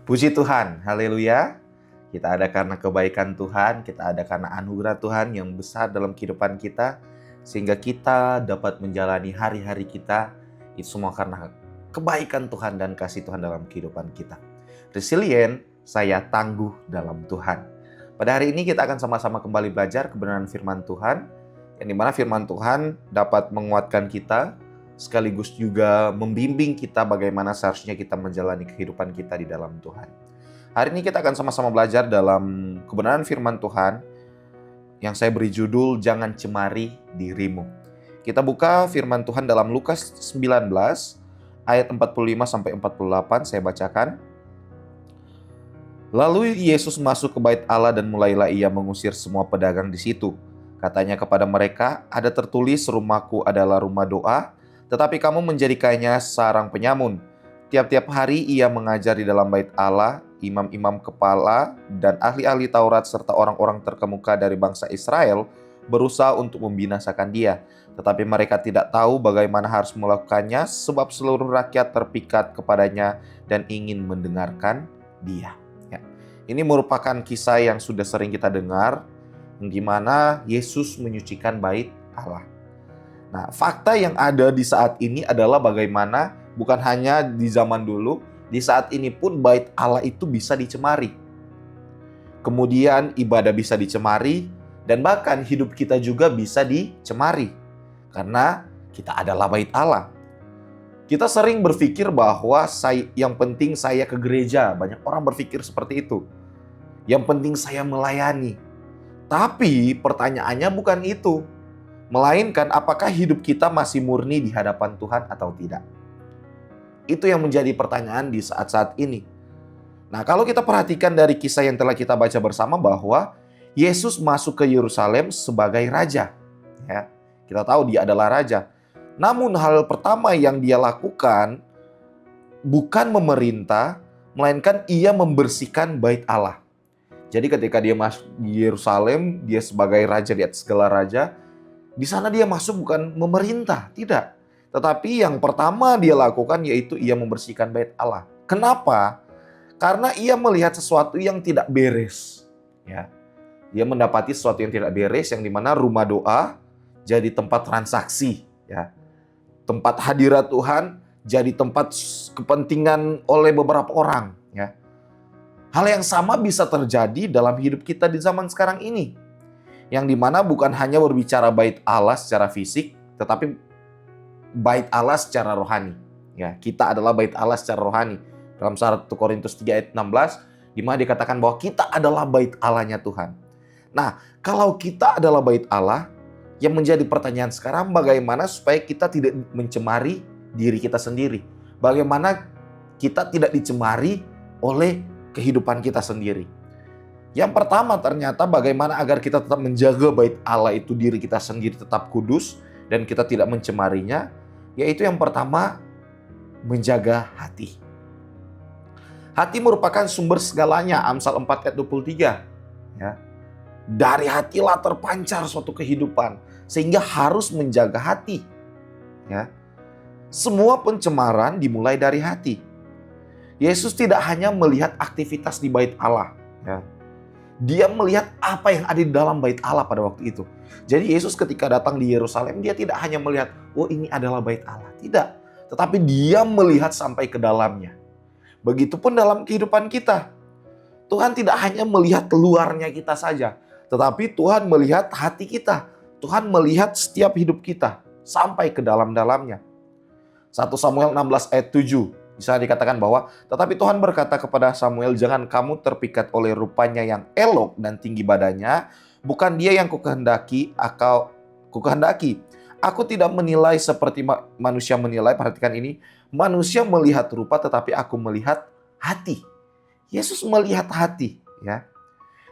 Puji Tuhan, haleluya. Kita ada karena kebaikan Tuhan, kita ada karena anugerah Tuhan yang besar dalam kehidupan kita, sehingga kita dapat menjalani hari-hari kita, itu semua karena kebaikan Tuhan dan kasih Tuhan dalam kehidupan kita. Resilient, saya tangguh dalam Tuhan. Pada hari ini kita akan sama-sama kembali belajar kebenaran firman Tuhan, yang dimana firman Tuhan dapat menguatkan kita, sekaligus juga membimbing kita bagaimana seharusnya kita menjalani kehidupan kita di dalam Tuhan. Hari ini kita akan sama-sama belajar dalam kebenaran firman Tuhan yang saya beri judul Jangan Cemari Dirimu. Kita buka firman Tuhan dalam Lukas 19 ayat 45-48, saya bacakan. Lalu Yesus masuk ke bait Allah dan mulailah ia mengusir semua pedagang di situ. Katanya kepada mereka, ada tertulis rumahku adalah rumah doa, tetapi kamu menjadikannya sarang penyamun. Tiap-tiap hari ia mengajar di dalam bait Allah, imam-imam kepala dan ahli-ahli Taurat serta orang-orang terkemuka dari bangsa Israel berusaha untuk membinasakan dia. Tetapi mereka tidak tahu bagaimana harus melakukannya sebab seluruh rakyat terpikat kepadanya dan ingin mendengarkan dia. Ya. Ini merupakan kisah yang sudah sering kita dengar, di mana Yesus menyucikan bait Allah. Nah, fakta yang ada di saat ini adalah bagaimana bukan hanya di zaman dulu, di saat ini pun bait Allah itu bisa dicemari. Kemudian ibadah bisa dicemari, dan bahkan hidup kita juga bisa dicemari. Karena kita adalah bait Allah. Kita sering berpikir bahwa yang penting saya ke gereja, banyak orang berpikir seperti itu. Yang penting saya melayani. Tapi pertanyaannya bukan itu. Melainkan apakah hidup kita masih murni di hadapan Tuhan atau tidak. Itu yang menjadi pertanyaan di saat-saat ini. Nah, kalau kita perhatikan dari kisah yang telah kita baca bersama bahwa Yesus masuk ke Yerusalem sebagai raja. Ya, kita tahu dia adalah raja. Namun hal pertama yang dia lakukan bukan memerintah, melainkan ia membersihkan bait Allah. Jadi ketika dia masuk di Yerusalem, dia sebagai raja di atas segala raja, di sana dia masuk bukan memerintah, tidak. Tetapi yang pertama dia lakukan yaitu ia membersihkan bait Allah. Kenapa? Karena ia melihat sesuatu yang tidak beres. Ya, dia mendapati sesuatu yang tidak beres, yang dimana rumah doa jadi tempat transaksi. Ya, tempat hadirat Tuhan jadi tempat kepentingan oleh beberapa orang. Ya, hal yang sama bisa terjadi dalam hidup kita di zaman sekarang ini. Yang dimana bukan hanya berbicara bait Allah secara fisik, tetapi bait Allah secara rohani. Ya, kita adalah bait Allah secara rohani. Dalam 1 Korintus 3 ayat 16, di mana dikatakan bahwa kita adalah bait Allah-nya Tuhan. Nah, kalau kita adalah bait Allah, yang menjadi pertanyaan sekarang bagaimana supaya kita tidak mencemari diri kita sendiri. Bagaimana kita tidak dicemari oleh kehidupan kita sendiri. Yang pertama ternyata bagaimana agar kita tetap menjaga bait Allah itu diri kita sendiri tetap kudus dan kita tidak mencemarinya, yaitu yang pertama menjaga hati. Hati merupakan sumber segalanya, Amsal 4 ayat 23. Ya. Dari hatilah terpancar suatu kehidupan, sehingga harus menjaga hati. Ya. Semua pencemaran dimulai dari hati. Yesus tidak hanya melihat aktivitas di bait Allah, ya. Dia melihat apa yang ada di dalam bait Allah pada waktu itu. Jadi Yesus ketika datang di Yerusalem, dia tidak hanya melihat, oh ini adalah bait Allah. Tidak. Tetapi dia melihat sampai ke dalamnya. Begitupun dalam kehidupan kita. Tuhan tidak hanya melihat luarnya kita saja. Tetapi Tuhan melihat hati kita. Tuhan melihat setiap hidup kita. Sampai ke dalam-dalamnya. 1 Samuel 16 ayat 7. Bisa dikatakan bahwa, tetapi Tuhan berkata kepada Samuel, jangan kamu terpikat oleh rupanya yang elok dan tinggi badannya, bukan dia yang kukehendaki, Aku tidak menilai seperti manusia menilai, perhatikan ini, manusia melihat rupa tetapi aku melihat hati. Yesus melihat hati, ya.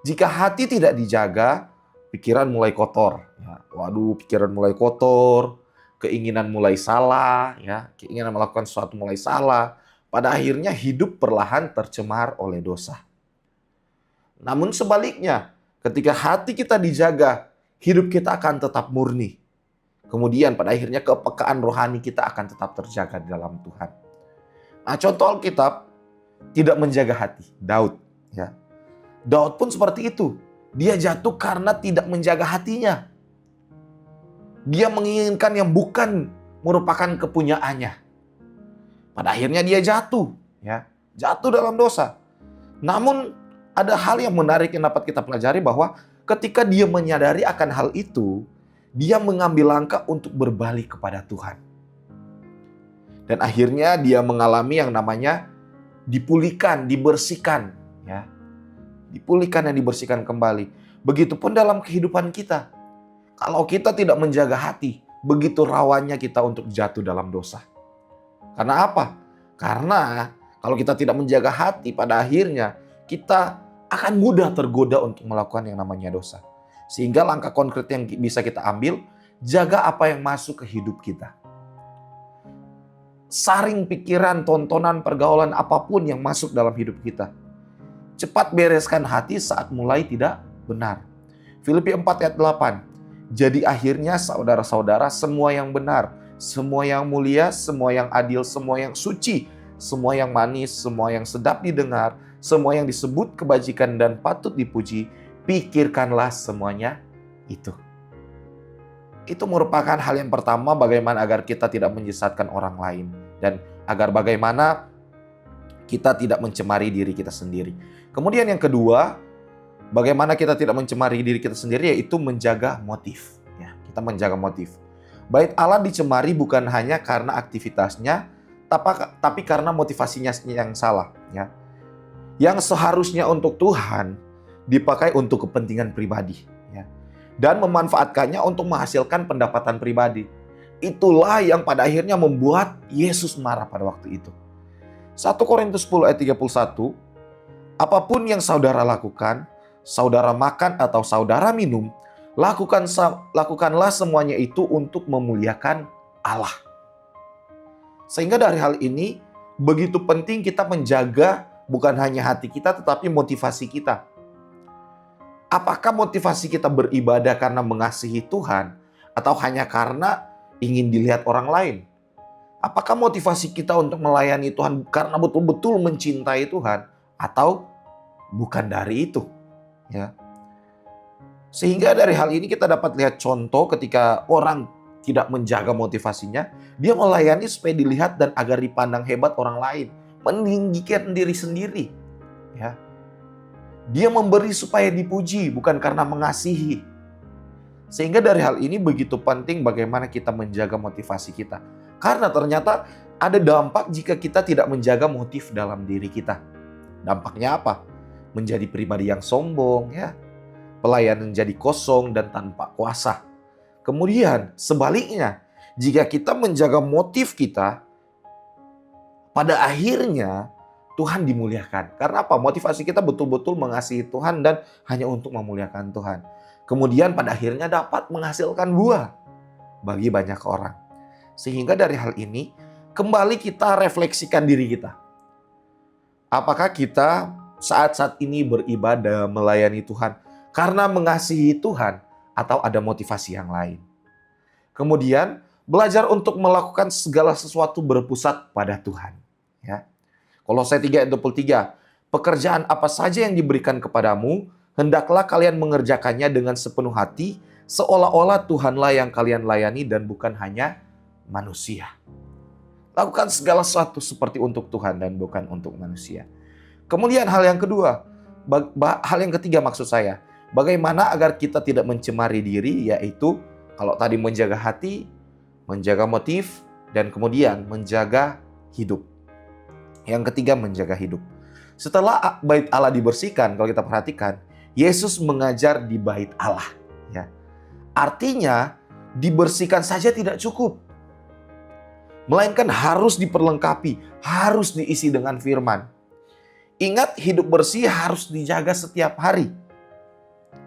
Jika hati tidak dijaga, pikiran mulai kotor. Ya. Waduh, pikiran mulai kotor. Keinginan mulai salah, ya, keinginan melakukan sesuatu mulai salah. Pada akhirnya hidup perlahan tercemar oleh dosa. Namun sebaliknya, ketika hati kita dijaga, hidup kita akan tetap murni. Kemudian pada akhirnya kepekaan rohani kita akan tetap terjaga di dalam Tuhan. Nah, contoh Alkitab, tidak menjaga hati. Daud, ya. Daud pun seperti itu. Dia jatuh karena tidak menjaga hatinya. Dia menginginkan yang bukan merupakan kepunyaannya. Pada akhirnya dia jatuh, ya. Jatuh dalam dosa. Namun ada hal yang menarik yang dapat kita pelajari, bahwa ketika dia menyadari akan hal itu, dia mengambil langkah untuk berbalik kepada Tuhan. Dan akhirnya dia mengalami yang namanya dipulihkan, dibersihkan, ya. Dipulihkan dan dibersihkan kembali. Begitupun dalam kehidupan kita. Kalau kita tidak menjaga hati, begitu rawannya kita untuk jatuh dalam dosa. Karena apa? Karena kalau kita tidak menjaga hati, pada akhirnya kita akan mudah tergoda untuk melakukan yang namanya dosa. Sehingga langkah konkret yang bisa kita ambil, jaga apa yang masuk ke hidup kita. Saring pikiran, tontonan, pergaulan apapun yang masuk dalam hidup kita. Cepat bereskan hati saat mulai tidak benar. Filipi 4 ayat 8. Jadi akhirnya saudara-saudara, semua yang benar, semua yang mulia, semua yang adil, semua yang suci, semua yang manis, semua yang sedap didengar, semua yang disebut kebajikan dan patut dipuji, pikirkanlah semuanya itu. Itu merupakan hal yang pertama, bagaimana agar kita tidak menyesatkan orang lain. Dan agar bagaimana kita tidak mencemari diri kita sendiri. Kemudian yang kedua, bagaimana kita tidak mencemari diri kita sendiri, yaitu menjaga motif. Ya, kita menjaga motif. Bait Allah dicemari bukan hanya karena aktivitasnya, tapi karena motivasinya yang salah. Ya. Yang seharusnya untuk Tuhan, dipakai untuk kepentingan pribadi. Ya. Dan memanfaatkannya untuk menghasilkan pendapatan pribadi. Itulah yang pada akhirnya membuat Yesus marah pada waktu itu. 1 Korintus 10 ayat 31, apapun yang saudara lakukan, saudara makan atau saudara minum, lakukanlah semuanya itu untuk memuliakan Allah. Sehingga dari hal ini, begitu penting kita menjaga bukan hanya hati kita, tetapi motivasi kita. Apakah motivasi kita beribadah karena mengasihi Tuhan, atau hanya karena ingin dilihat orang lain? Apakah motivasi kita untuk melayani Tuhan karena betul-betul mencintai Tuhan, atau bukan dari itu? Ya. Sehingga dari hal ini kita dapat lihat contoh ketika orang tidak menjaga motivasinya, dia melayani supaya dilihat dan agar dipandang hebat orang lain, meninggikan diri sendiri. Ya. Dia memberi supaya dipuji, bukan karena mengasihi. Sehingga dari hal ini begitu penting bagaimana kita menjaga motivasi kita. Karena ternyata ada dampak jika kita tidak menjaga motif dalam diri kita. Dampaknya apa? Menjadi pribadi yang sombong, ya. Pelayanan jadi kosong dan tanpa kuasa. Kemudian sebaliknya, jika kita menjaga motif kita, pada akhirnya Tuhan dimuliakan. Karena apa? Motivasi kita betul-betul mengasihi Tuhan dan hanya untuk memuliakan Tuhan. Kemudian pada akhirnya dapat menghasilkan buah bagi banyak orang. Sehingga dari hal ini, kembali kita refleksikan diri kita. Apakah kita saat-saat ini beribadah, melayani Tuhan karena mengasihi Tuhan, atau ada motivasi yang lain? Kemudian, belajar untuk melakukan segala sesuatu berpusat pada Tuhan. Ya. Kolose 3 ayat 23, pekerjaan apa saja yang diberikan kepadamu, hendaklah kalian mengerjakannya dengan sepenuh hati, seolah-olah Tuhanlah yang kalian layani dan bukan hanya manusia. Lakukan segala sesuatu seperti untuk Tuhan dan bukan untuk manusia. Kemudian hal yang kedua, hal yang ketiga maksud saya, bagaimana agar kita tidak mencemari diri, yaitu kalau tadi menjaga hati, menjaga motif, dan kemudian menjaga hidup. Yang ketiga, menjaga hidup. Setelah bait Allah dibersihkan, kalau kita perhatikan, Yesus mengajar di bait Allah. Ya. Artinya, dibersihkan saja tidak cukup. Melainkan harus diperlengkapi, harus diisi dengan firman. Ingat, hidup bersih harus dijaga setiap hari.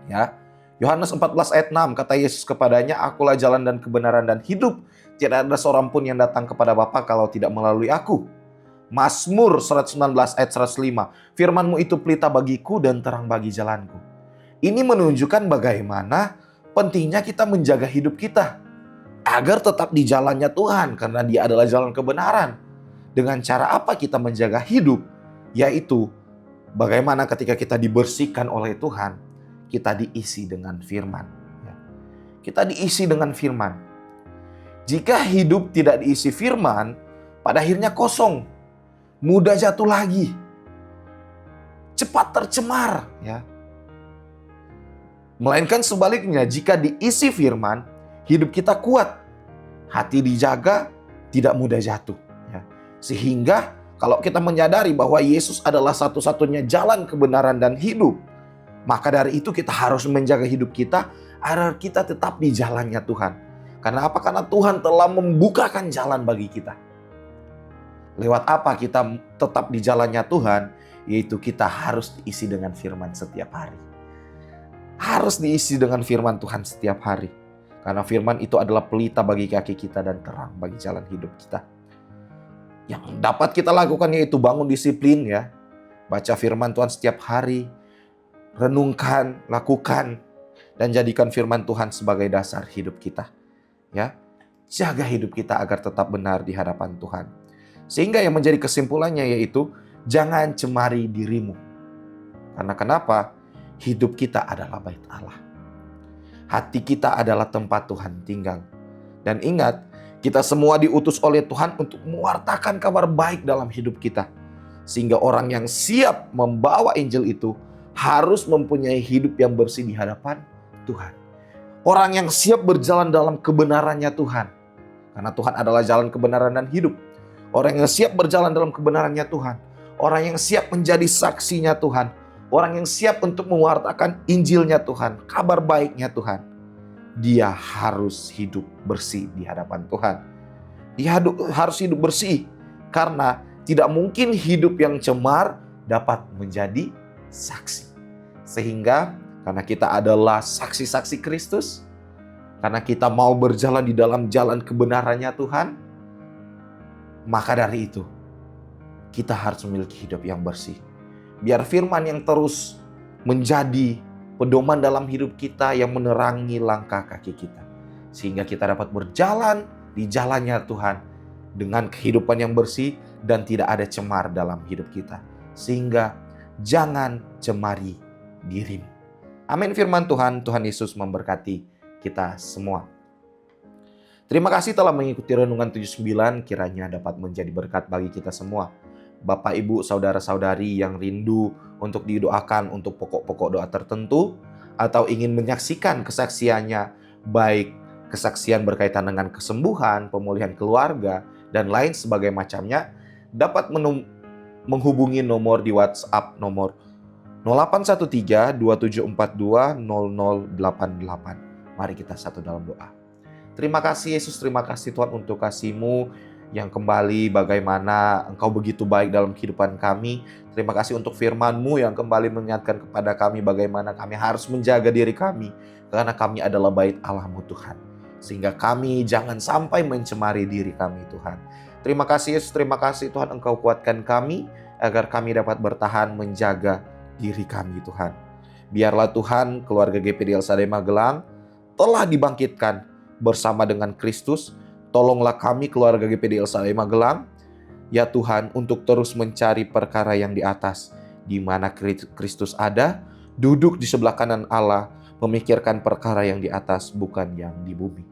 Ya. Yohanes 14 ayat 6, kata Yesus kepadanya, akulah jalan dan kebenaran dan hidup. Tidak ada seorang pun yang datang kepada Bapa kalau tidak melalui aku. Mazmur 119 ayat 105, firman-Mu itu pelita bagiku dan terang bagi jalanku. Ini menunjukkan bagaimana pentingnya kita menjaga hidup kita agar tetap di jalannya Tuhan, karena Dia adalah jalan kebenaran. Dengan cara apa kita menjaga hidup? yaitu bagaimana ketika kita dibersihkan oleh Tuhan, kita diisi dengan firman. Kita diisi dengan firman. Jika hidup tidak diisi firman, pada akhirnya kosong, mudah jatuh lagi, cepat tercemar, ya. Melainkan sebaliknya, jika diisi firman, hidup kita kuat, hati dijaga, tidak mudah jatuh, ya. Sehingga kalau kita menyadari bahwa Yesus adalah satu-satunya jalan kebenaran dan hidup, maka dari itu kita harus menjaga hidup kita agar kita tetap di jalannya Tuhan. Karena apa? Karena Tuhan telah membukakan jalan bagi kita. Lewat apa kita tetap di jalannya Tuhan? Yaitu kita harus diisi dengan firman setiap hari. Harus diisi dengan firman Tuhan setiap hari. Karena firman itu adalah pelita bagi kaki kita dan terang bagi jalan hidup kita. Yang dapat kita lakukan yaitu bangun disiplin, ya. Baca firman Tuhan setiap hari. Renungkan, lakukan. Dan jadikan firman Tuhan sebagai dasar hidup kita. Ya, jaga hidup kita agar tetap benar di hadapan Tuhan. Sehingga yang menjadi kesimpulannya yaitu jangan cemari dirimu. Karena kenapa? Hidup kita adalah bait Allah. Hati kita adalah tempat Tuhan tinggal. Dan ingat, kita semua diutus oleh Tuhan untuk mewartakan kabar baik dalam hidup kita. Sehingga orang yang siap membawa Injil itu harus mempunyai hidup yang bersih di hadapan Tuhan. Orang yang siap berjalan dalam kebenarannya Tuhan. Karena Tuhan adalah jalan kebenaran dan hidup. Orang yang siap berjalan dalam kebenarannya Tuhan. Orang yang siap menjadi saksinya Tuhan. Orang yang siap untuk mewartakan Injilnya Tuhan. Kabar baiknya Tuhan. Dia harus hidup bersih di hadapan Tuhan. Dia harus hidup bersih. Karena tidak mungkin hidup yang cemar dapat menjadi saksi. Sehingga karena kita adalah saksi-saksi Kristus, karena kita mau berjalan di dalam jalan kebenarannya Tuhan, maka dari itu kita harus memiliki hidup yang bersih. Biar firman yang terus menjadi pedoman dalam hidup kita yang menerangi langkah kaki kita. Sehingga kita dapat berjalan di jalannya Tuhan dengan kehidupan yang bersih dan tidak ada cemar dalam hidup kita. Sehingga jangan cemari dirimu. Amin firman Tuhan. Tuhan Yesus memberkati kita semua. Terima kasih telah mengikuti Renungan 79. Kiranya dapat menjadi berkat bagi kita semua. Bapak, Ibu, Saudara-saudari yang rindu untuk didoakan untuk pokok-pokok doa tertentu, atau ingin menyaksikan kesaksiannya, baik kesaksian berkaitan dengan kesembuhan, pemulihan keluarga, dan lain sebagainya macamnya, dapat menghubungi nomor di WhatsApp nomor 0813-2742-0088. Mari kita satu dalam doa. Terima kasih Yesus, terima kasih Tuhan untuk kasih-Mu yang kembali bagaimana Engkau begitu baik dalam kehidupan kami. Terima kasih untuk firman-Mu yang kembali mengingatkan kepada kami bagaimana kami harus menjaga diri kami. Karena kami adalah bait Allah-Mu Tuhan. Sehingga kami jangan sampai mencemari diri kami Tuhan. Terima kasih Yesus, terima kasih Tuhan Engkau kuatkan kami agar kami dapat bertahan menjaga diri kami Tuhan. Biarlah Tuhan keluarga GPD El Shaddai Magelang telah dibangkitkan bersama dengan Kristus. Tolonglah kami keluarga GPD El Shaddai Magelang, ya Tuhan, untuk terus mencari perkara yang di atas, di mana Kristus ada, duduk di sebelah kanan Allah, memikirkan perkara yang di atas, bukan yang di bumi.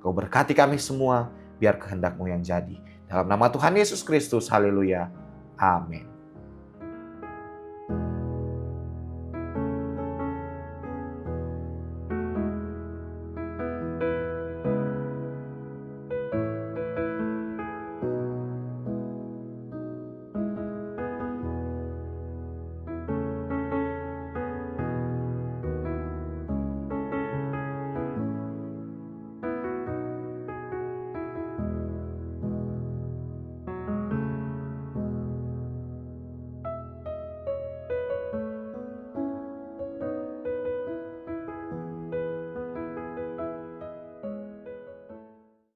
Kau berkati kami semua, biar kehendak-Mu yang jadi. Dalam nama Tuhan Yesus Kristus, haleluya, amin.